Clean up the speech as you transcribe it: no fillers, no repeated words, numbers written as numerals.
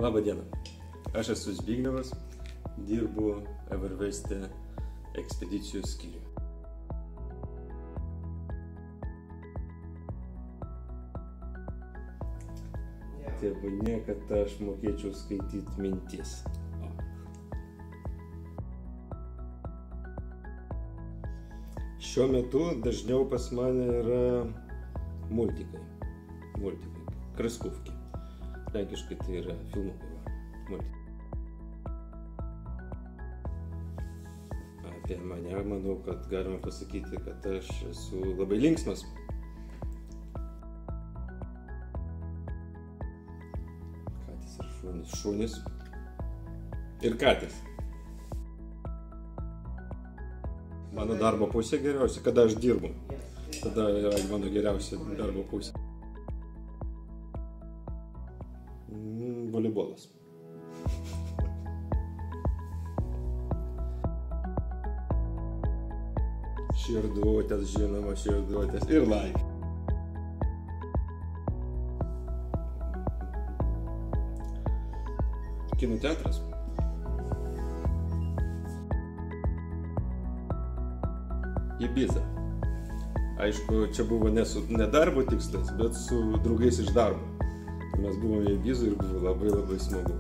Labą dieną. Aš esu Zbignevas, dirbu Everveste ekspedicijos skyriuje. Tebūnie, kad aš mokėčiau skaityti mintis. Šiuo metu dažniau pas mane yra multikai, kraskuvki. Lenkiškai tai yra filmukai. Apie mane manau, kad galima pasakyti, kad aš esu labai linksmas. Katės ir šunys. Šunys ir katės. Mano darbo pusė geriausia, kada aš dirbu. Tada yra mano geriausia darbo pusė. Volейbolas. Širduotės, žinoma, širduotės ir laimė. Kino teatras. Ibiza. Aišku, čia buvo ne darbo tikslas, bet su draugais iš darbo. Mes buvome Ibizoj ir buvo labai smagu.